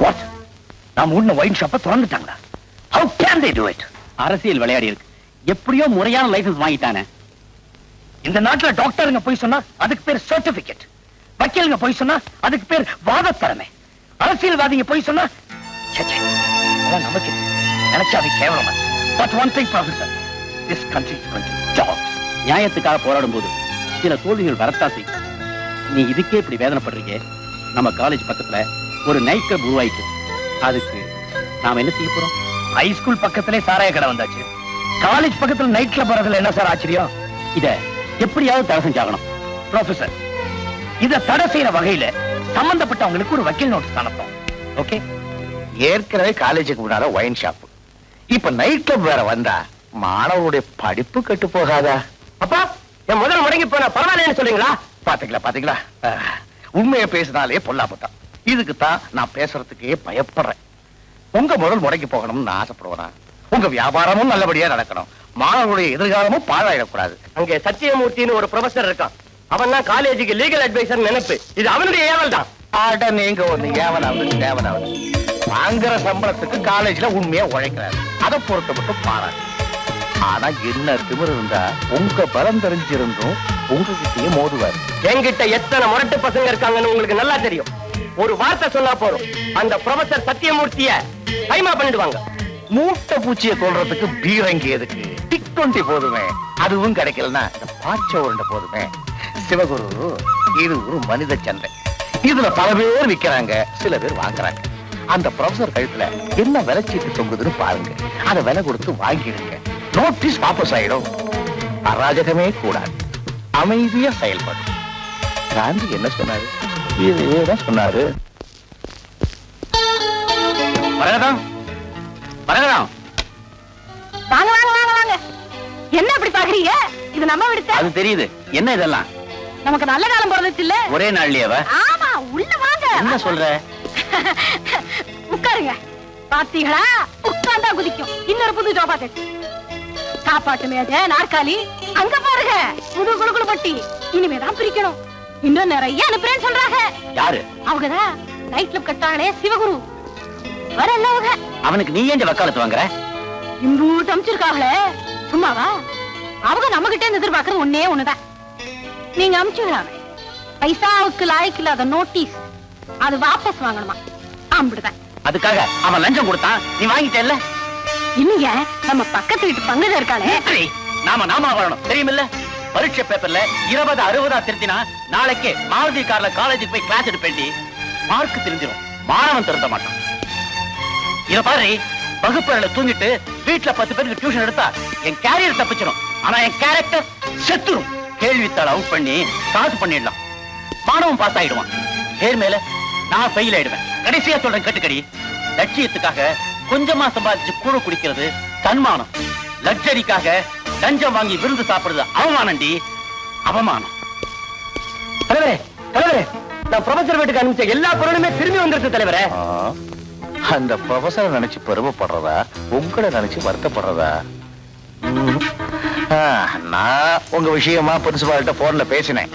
What? நாம் ஊர்ன wine ஷாப்பை திறந்துட்டாங்களா? How can they do it? அரசியல் விளையாடி இருக்கு. எப்படியோ முறையான லைசன்ஸ் வாங்கிட்டானே. இந்த நாட்டுல டாக்டருங்க போய் சொன்னா அதுக்கு பேர் சர்டிபிகேட். வக்கீலுங்க போய் சொன்னா அதுக்கு பேர் வாதத்திறமை. அரசியல்வாதிங்க போய் சொன்னா அதான் நமக்கு நினைச்சாவே கேவலமா. But one thing, Professor, this country is going to dogs. நியாயத்துக்காக போராடும் போது சில தோல்விகள் வரத்தா செய்யும். நீ இதுக்கே இப்படி வேதனைப்படுறீங்க. நம்ம காலேஜ் பக்கத்துல ஒரு நைட் கிளப் உருவாயிட்டு. அதுக்கு நாம என்ன செய்ய போறோம்? ஹைஸ்கூல் பக்கத்திலே சாராய கடை வந்தாச்சு. காலேஜ் பக்கத்துல நைட் கிளப் வரதுல என்ன சார் ஆச்சரியம்? இத எப்படியாவது தடை செஞ்சாகணும். ப்ரொஃபசர், இத தடை செய்யற வகையில சம்பந்தப்பட்டவங்களுக்கு ஒரு வக்கீல் நோட்டீஸ் அனுப்போம். ஓகே? ஏற்கனவே காலேஜுக்கு முன்னால ஒயின் ஷாப், இப்ப நைட் கிளப் வேற வந்தா மாணவருடைய படிப்பு கெட்டு போகாதா? அப்பா, என் முதல் முடங்கி போன பரவாயில்லன்னு சொல்றீங்களா? பாத்தீங்களா உண்மையை பேசினாலே பொல்லாப்பத்தான். இதுக்கு தான் நான் பேசுறதுக்கே பயப்படுறேன். உங்க முதல் முடங்கி போகணும்னு நான் ஆசைப்படுவேன். உங்க வியாபாரமும் நல்லபடியா நடக்கணும், மாணவர்களுடைய எதிர்காலமும் பாழாயிடக்கூடாது. அங்க சத்தியமூர்த்தின்னு ஒரு ப்ரொஃபசர் இருக்கான். அவன் தான் காலேஜுக்கு லீகல் அட்வைசர் நினைப்பு. இது அவனுடைய ஏவல் தான். ஆட நீங்க ஒண்ணு ஏவனாவது தேவனாவது வாங்குற சம்பளத்துக்கு காலேஜ்ல உண்மையா உழைக்கிறாரு. அதை பொறுத்த மட்டும் பாராட்டு. ஆனா என்ன திமிரு இருந்தா உங்க பலம் தெரிஞ்சிருந்தும் உங்ககிட்டயே மோதுவாரு. என்கிட்ட எத்தனை முரட்டு பசங்க இருக்காங்கன்னு உங்களுக்கு நல்லா தெரியும். ஒரு வார்த்தை சொன்னா போறோம், அந்த ப்ரொஃபசர் சத்தியமூர்த்திய கைமா பண்ணிடுவாங்க. மூட்டை பூச்சியை கொல்றதுக்கு பீரங்கி எதுக்கு? டிக் 20 போதுமே. அதுவும் கிடைக்கலன்னா பாச்ச உருண்டை போதுமே. சிவகுரு, இது ஒரு மனித சந்தை. இதுல பல பேர் விக்கிறாங்க, சில பேர் வாங்குறாங்க. அந்த ப்ரொஃபசர் கழுத்துல என்ன விலைச்சீட்டு தொங்குதுன்னு பாருங்க. அதை விலை கொடுத்து வாங்கிடுங்க. நோட்டீஸ் வாபஸ் ஆயிடும். அராஜகமே கூடாது, அமைதியா செயல்படும். காந்தி என்ன சொன்னாரு? இதேதான் சொன்னாரு. வரகதம், வரகதம். வாங்க வாங்க வாங்க வாங்க. என்ன அப்படி பாக்குறீங்க? இது நம்ம விடுத்த. அது தெரியுது. என்ன இதெல்லாம்? நமக்கு நல்ல காலம் பிறந்துச்சு இல்ல? ஒரே நாள்லயே? ஆமா, உள்ள வாங்க. என்ன சொல்ற? உட்காருங்க. பாத்தீங்களா, உட்கார்ந்தா குதிக்கும். இன்னொரு புது ஜோபா செட், சாப்பாட்டு மேஜை, நாற்காலி. அங்க பாருங்க, புது குளுகுளு பட்டி. இனிமேதான் பிரிக்கணும். இன்னும் நிறைய அனுப்புறேன்னு சொல்றாங்க. யாரு? அவங்கதான் நைட் கிளப் கட்டாங்களே, சிவகுரு. வரல அவங்க. அவனுக்கு நீ ஏன் வக்காலத்து வாங்குற? இம்பூட்டு அமிச்சிருக்காங்களே, சும்மாவா? அவங்க நம்ம கிட்ட இருந்து எதிர்பார்க்கறது ஒன்னே ஒண்ணுதான். நீங்க அமிச்சுக்கிறாங்க பைசாவுக்கு லாய்க்கு இல்லாத நோட்டீஸ், அது வாபஸ் வாங்கணுமா? அப்படிதான். அதுக்காக அவன் லஞ்சம் கொடுத்தான், நீ வாங்கிட்டேல்ல? இல்லைங்க, நம்ம பக்கத்து வீட்டு பங்குதான் இருக்காளே. நாம வரணும் தெரியுமில்ல? பரீட்சை பேப்பர்ல 20 60 திருத்தினா நாளைக்கே மாருதி கார்ல காலேஜுக்கு போய் கிளாஸ் எடுப்பேண்டி. மார்க் தெரிஞ்சிடும், மாணவன் திருத்த மாட்டான். இத பாரு, வகுப்புல தூங்கிட்டு வீட்டுல 10 பேருக்கு டியூஷன் எடுத்தா என் கேரியர் தப்பிச்சிடும். ஆனா என் கேரக்டர் செத்துரும். கேள்வித்தாள் அவுட் பண்ணி காசு பண்ணிடலாம், மாணவன் பாஸ் ஆயிடுவான். பேர் மேல நான் ஃபெயில் ஆயிடுவேன். கடைசியா சொல்றேன் கேட்டுக்கடி. லட்சியத்துக்காக கொஞ்சமா சம்பாதிச்சு கூட குடிக்கிறது தன்மானம். லட்சரிக்காக லஞ்சம் வாங்கி விருந்து சாப்பிடுறது அவமானண்டி, அவமானம். தலைவரே, தலைவரே, நான் ப்ரொஃபசர் வீட்டுக்கு அனுப்பிச்ச எல்லா பொருளுமே திரும்பி வந்துருச்சு தலைவரே. அந்த ப்ரொஃபசரை நினைச்சு பெருமைப்படுறதா, உங்களை நினைச்சு வருத்தப்படுறதா? நான் உங்க விஷயமா பிரின்சிபால்கிட்ட போன்ல பேசினேன்.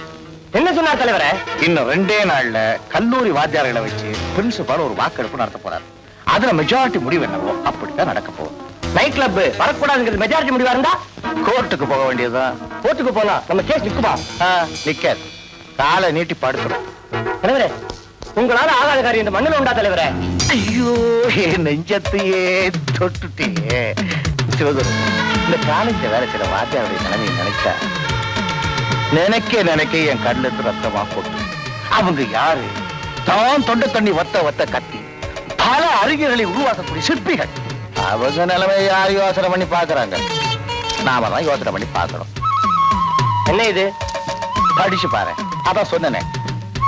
என்ன சொன்னார் தலைவரே? இன்னும் 2 நாள்ல கல்லூரி வாத்தியார்களை வச்சு பிரின்சிபால் ஒரு வாக்கெடுப்பு நடத்த போறாரு. அதுல மெஜாரிட்டி முடிவு என்னவோ அப்படித்தான் நடக்க போகுது. நைட் கிளப் வரக்கூடாதுங்கிறது மெஜாரிட்டி முடிவா இருந்தா கோர்ட்டுக்கு போக வேண்டியதுதான். கோர்ட்டுக்கு போனா நம்ம கேஸ் நிக்குமா? நிக்காது, காலை நீட்டி படுக்கணும். தலைவரே, உங்களால ஆகாத காரியம் இந்த மண்ணில் உண்டா தலைவரே? ஐயோ, என் நெஞ்சத்தையே தொட்டுட்டே. சிவகுரு, இந்த காலேஜ்ல வேலை செய்யற வாத்தியாருடைய நிலைமையை நினைச்சா நினைக்க என் கண்ணுல இருந்து ரத்தமா போட்டு. அவங்க யாரு? தான் தொண்டை தண்ணி வத்த கத்தி பல அறிஞர்களை உருவாக்கக்கூடிய சிற்பிகள். அவங்க நிலைமையை யார் யோசனை பண்ணி பாக்குறாங்க? நாம தான் யோசனை பண்ணி பார்க்கணும். என்ன இது? படிச்சு பாரு. அதான் சொன்னேனே,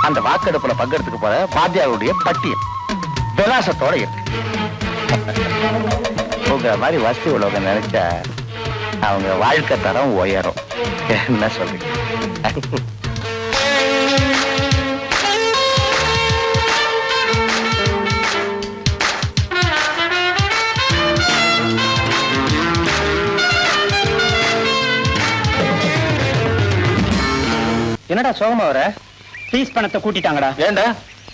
அந்த வாக்கெடுப்புல பங்கெடுத்துக்க போற வாத்தியாருடைய பட்டியல் விலாசத்தோட இருக்கு. உங்க மாதிரி வசதி உள்ளவங்க நினைச்சா அவங்க வாழ்க்கை தரம் உயரும். என்ன சொல்றீங்க? என்னடா சோகமா வர? ஃபீஸ் பணத்தை கூட்டிட்டாங்கடா. ஏண்டா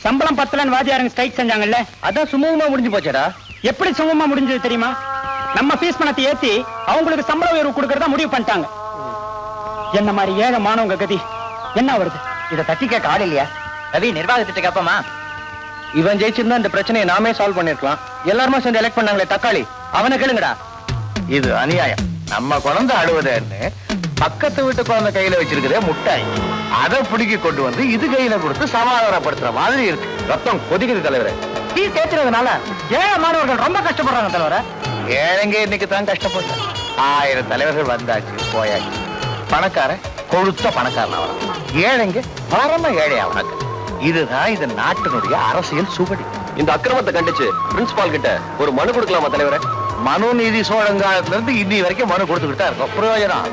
சம்பளம் பத்தலன்னு வாத்தியாருங்க ஸ்ட்ரைக் செஞ்சாங்கல்ல, அதான் சுமூகமா முடிஞ்சு போச்சடா. எப்படி சுமமா முடிஞ்சது தெரியுமா? நம்ம ஃபீஸ் பணத்தை ஏத்தி அவங்களுக்கு சம்பள உயர்வு கொடுக்கறதா முடிவு பண்ணிட்டாங்க. என்ன மாதிரி ஏழை மாணவங்க கதி என்ன வருது? இத தட்டி கேட்க ஆள் இல்லையா? ரவி, நிர்வாகத்திட்ட கேப்பமா? இவன் ஜெயிச்சிருந்தா இந்த பிரச்சனையை நாமே சால்வ் பண்ணிருக்கலாம். எல்லாருமே சேர்ந்து எலெக்ட் பண்ணாங்களே தக்காளி, அவனை கேளுங்கடா. இது அநியாயம். நம்ம குழந்தை அழுவதேன்னு பக்கத்து வீட்டு குழந்தை கையில வச்சிருக்கிறதே முட்டாய். அதை பிடிக்கி கொண்டு வந்து இது கையில கொடுத்து சமாதானப்படுத்துற மாதிரி இருக்கு. ரத்தம் கொதிக்குது தலைவரே. ஃபீஸ் ஏத்துறதுனால ஏழை மாணவர்கள் ரொம்ப கஷ்டப்படுறாங்க தலைவர. ஏழைங்க இன்னைக்கு தான் கஷ்டப்பட்ட. 1000 தலைவர்கள் வந்தாச்சு போயாச்சு. பணக்கார கொழுத்த பணக்காரன் அவன், ஏழைங்க பரம ஏழை அவனுக்கு. இதுதான் இந்த நாட்டினுடைய அரசியல் சுவடி. இந்த அக்கிரமத்தை கண்டிச்சு பிரின்சிபால் கிட்ட ஒரு மனு கொடுக்கலாமா தலைவரே? மனு நீதி சோழங்காலத்துல இருந்து இன்னி வரைக்கும் மனு கொடுத்துக்கிட்டு தான் இருக்கும். பிரயோஜனம்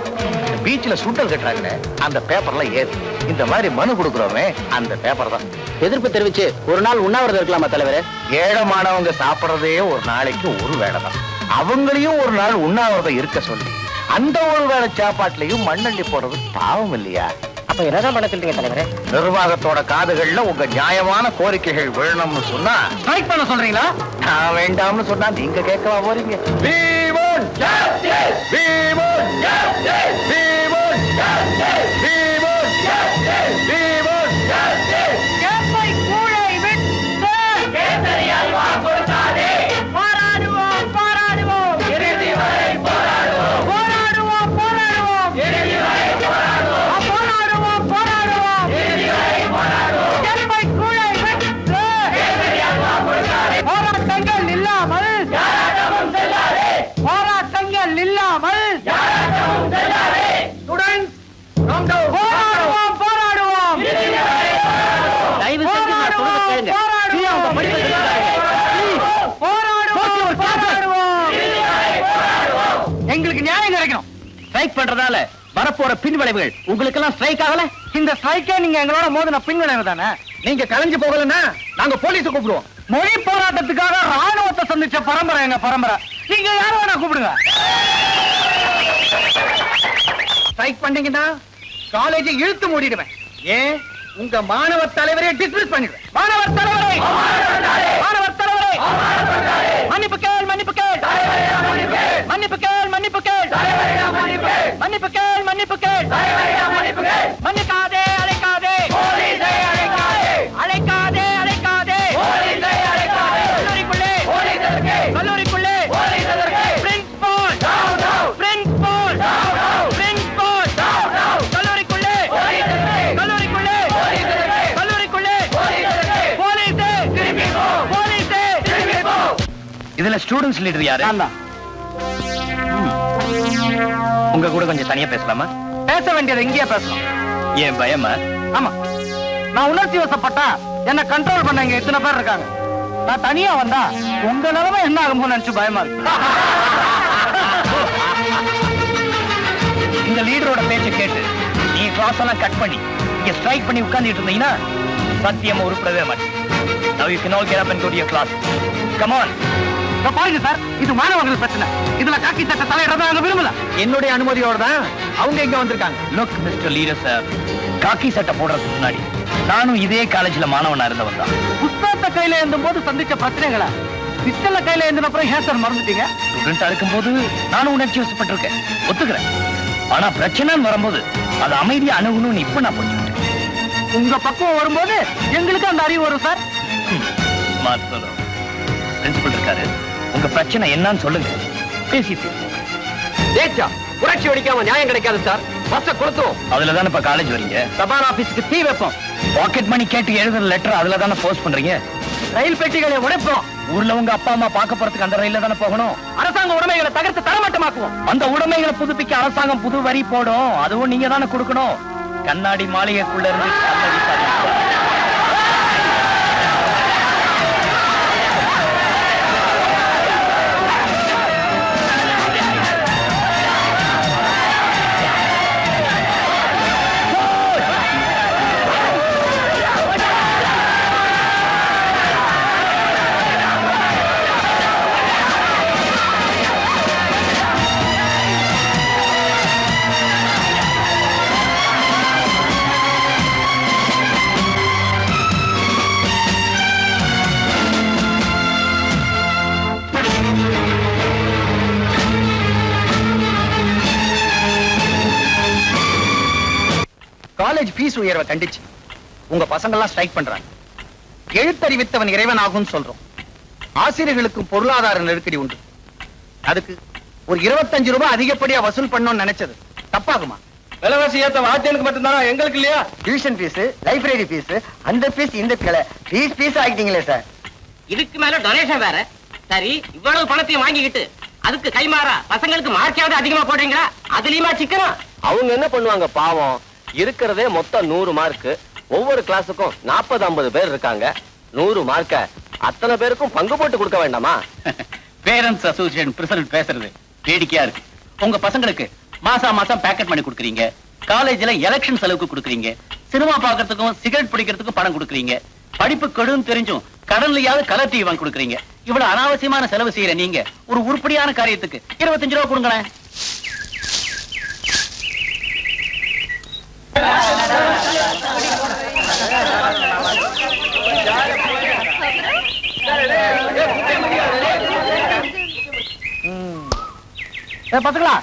பீச்ல சுண்டல் கட்டுறாங்களே அந்த பேப்பர்ல ஏது. இந்த மாதிரி மனு கொடுக்குறோமே அந்த பேப்பர் தான். எதிர்ப்பு தெரிவிச்சு ஒரு நாள் உண்ணாவிரதம் இருக்கலாமா தலைவரே? ஏழமானவங்க சாப்பிடுறதே ஒரு நாளைக்கு ஒரு வேளை தான். அவங்களையும் ஒரு நாள் உண்ணாவிரதம் இருக்க சொல்லி அந்த ஒரு வேளை சாப்பாட்டுலயும் மண்ணள்ளி போடுறது பாவம் இல்லையா? அப்ப என்னதான் பண்ண சொல்றீங்க தலைவரே? நிர்வாகத்தோட காதுகள்ல உங்க நியாயமான கோரிக்கைகள் விழணும்னு சொன்னா ஸ்ட்ரைக் பண்ண சொல்றீங்களா? நான் வேண்டாம்னு சொன்னா நீங்க கேட்கவா போறீங்க? We want justice! We want justice! We want justice! We want justice! We want justice! கேப்பை கூழை விட்டு கேசரியால் வாக்குறுத்தாதே. போராடுவோம் போராடுவோம் இறுதி வரை போராடுவோம். போராடுவோம் போராடுவோம் இறுதி வரை போராடுவோம். போராடுவோம் போராடுவோம் இறுதி வரை போராடுவோம். கேப்பை கூழை விட்டு கேசரியால் வாக்குறுத்தாதே. போராட்டங்கள் இல்லாமல் யாராட்டமும் செல்லாதே. போராட்டங்கள் இல்லாமல் யாராட்டமும் செல்லாதே. Students calm down. போராடுவோம் போராடுவோம் இறுதி வரை போராடுவோம். தயவு செஞ்சு நான் சொல்றதை கேளுங்க. எங்களுக்கு நியாயம் கிடைக்கணும். ஸ்ட்ரைக் பண்றதால வரப்போற பின்விளைவுகள் உங்களுக்கு எல்லாம் ஸ்ட்ரைக் ஆகல? இந்த ஸ்ட்ரைக்கே நீங்க எங்களோட மோதின பின்விளைவு தானே. நீங்க கலைஞ்சு போகலன்னா நாங்க போலீஸ கூப்பிடுவோம். மொழி போராட்டத்துக்காக ராணுவத்தை சந்திச்ச பரம்பரை எங்க பரம்பரை. நீங்க யார வேணா கூப்பிடுங்க. ஸ்ட்ரைக் பண்ணீங்கன்னா காலேஜை இழுத்து மூடிடுவேன். ஏன் உங்க மாணவர் தலைவரை டிஸ்மிஸ் பண்ணிடுவேன். மாணவர் தலைவரை மாணவர் தலைவரை மன்னிப்பு கேள் மன்னிப்பு கேள் மன்னிப்பு கேள் மன்னிப்பு கேள் மன்னிப்பு கேள் மன்னிப்பு கேள் மன்னிக்காதே அழைக்காதே அழைக்காதே அழைக்காதே கல்லூரிக்குள்ளே கல்லூரிக்குள்ளே பிரின்சிபால் பிரின்சிபால் பிரின்சிபால் கல்லூரிக்குள்ளே கல்லூரிக்குள்ளே கல்லூரிக்குள்ளே போலீஸே போலீஸே. இதுல ஸ்டூடண்ட்ஸ் லீடர் யாரு? உங்க கூட கொஞ்சம் தனியா பேசலாமா? பேச வேண்டியது இங்கேயே பேசலாம். ஏன் பயமா? ஆமா, நான் உணர்ச்சி வசப்பட்டா என்ன கண்ட்ரோல் பண்ண இங்க இத்தனை பேர் இருக்காங்க. நான் தனியா வந்தா உங்க நிலைமை என்ன ஆகுமோ நினைச்சு பயமா இருக்கு. இந்த லீடரோட பேச்சை கேட்டு நீ கிளாஸ் எல்லாம் கட் பண்ணி இங்க ஸ்ட்ரைக் பண்ணி உட்கார்ந்துட்டு இருந்தீங்கன்னா சத்தியமா உருப்படவே மாட்டேன். Now you can all get up and go to your class. Come on. பாருங்க சார், இது மாணவர்கள் பிரச்சனை. இதுல காக்கி சட்ட தலையிடறத நாங்க விரும்பல. என்னுடைய அனுமதியோட தான் அவங்க இங்க வந்திருக்காங்க. Look, Mr. Leader sir, காக்கி சட்டை போடுறதுக்கு முன்னாடி நானும் இதே காலேஜ்ல மாணவனா இருந்தவன் தான். புத்தகத்தை கையில ஏந்தும் போது சந்திச்ச பிரச்சனைகளை பிஸ்டல்ல கையில ஏந்தின அப்புறம் ஏன் சார் மறந்துட்டீங்க? ஸ்டூடெண்டா இருக்கும்போது நானும் உணர்ச்சி வசப்பட்டிருக்கேன், ஒத்துக்கிறேன். ஆனா பிரச்சனைன்னு வரும்போது அது அமைதியா அணுகணும்னு இப்ப நான் புரிஞ்சுக்கிட்டேன். உங்க பக்குவம் வரும்போது எங்களுக்கு அந்த அறிவு வரும் சார். பிரின்சிபல் இருக்காரு, உங்க பிரச்சனை என்னன்னு சொல்லுங்க, பேசிட்டு. புரட்சி வெடிக்காம நியாயம் கிடைக்காது சார். பஸ்ஸ கொடுத்தோம். அதுலதானே இப்ப காலேஜ் வரீங்க. தபால் ஆபீஸ்க்கு தீ வைப்போம். பாக்கெட் மணி கேட்டு எழுதுற லெட்டர் அதுல தானே போஸ்ட் பண்றீங்க. ரயில் பெட்டிகளை உடைப்போம். ஊர்ல உங்க அப்பா அம்மா பார்க்க போறதுக்கு அந்த ரயில்ல தானே போகணும். அரசாங்க உடைமைகளை தகர்த்து தரமட்டமாக்குவோம். அந்த உடைமைகளை புதுப்பிக்க அரசாங்கம் புது வரி போடும், அதுவும் நீங்க தானே கொடுக்கணும். கண்ணாடி மாளிகைக்குள்ள இருந்து கண்ணாடி சாதிக்கும். காலேஜ் ஃபீஸ் உயர்வை கண்டிச்சு உங்க பசங்க எல்லாம் ஸ்ட்ரைக் பண்றாங்க. எழுத்தறிவித்தவன் இறைவன் ஆகும்னு சொல்றோம். ஆசிரியர்களுக்கும் பொருளாதார நெருக்கடி உண்டு. அதுக்கு ஒரு 25 ரூபாய் அதிகப்படியா வசூல் பண்ணணும்னு நினைச்சது தப்பாகுமா? விலைவாசி ஏத்த வாத்தியனுக்கு மட்டும்தானா, எங்களுக்கு இல்லையா? டியூஷன் ஃபீஸ், லைப்ரரி ஃபீஸ், அந்த ஃபீஸ் இந்த ஃபீஸ் ஆகிட்டீங்களே சார். இதுக்கு மேல டொனேஷன் வேற. சரி, இவ்வளவு பணத்தையும் வாங்கிக்கிட்டு அதுக்கு கைமாறா பசங்களுக்கு மார்க்காவது அதிகமா போடுறீங்களா? அதுலயுமா சிக்கனம்? அவங்க என்ன பண்ணுவாங்க பாவம்? இருக்கிறதே மொத்தம் 100 மார்க். ஒவ்வொரு கிளாஸுக்கும் 40-50 பேர் இருக்காங்க. 100 மார்க்க அத்தனை பேருக்கும் பங்கு போட்டு கொடுக்க வேண்டாமா? பேரண்ட்ஸ் அசோசியேஷன் பிரசிடன்ட் பேசுறது வேடிக்கையா இருக்கு. உங்க பசங்களுக்கு மாசம் பேக்கெட் பண்ணி கொடுக்குறீங்க, காலேஜ்ல எலெக்ஷன் செலவுக்கு கொடுக்குறீங்க, சினிமா பாக்குறதுக்கும் சிகரெட் பிடிக்கிறதுக்கும் பணம் கொடுக்குறீங்க, படிப்பு கெடுன்னு தெரிஞ்சும் கடன்லயாவது கலர் டிவி வாங்கி கொடுக்குறீங்க. இவ்வளவு அனாவசியமான செலவு செய்யற நீங்க ஒரு உருப்படியான காரியத்துக்கு 25 ரூபா கொடுங்களேன். பசங்களா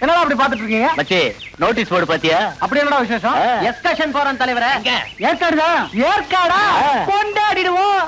என்னடா அப்படி பாத்துட்டு இருக்கீங்க? மச்சி, நோட்டீஸ் போர்டு பாத்தியா? அப்படி என்னடா விசேஷம்? எஸ்கர்ஷன் போறோம் தலைவரே. ஏற்காடுதான். ஏற்காடா கொண்டாடிடுவோம்.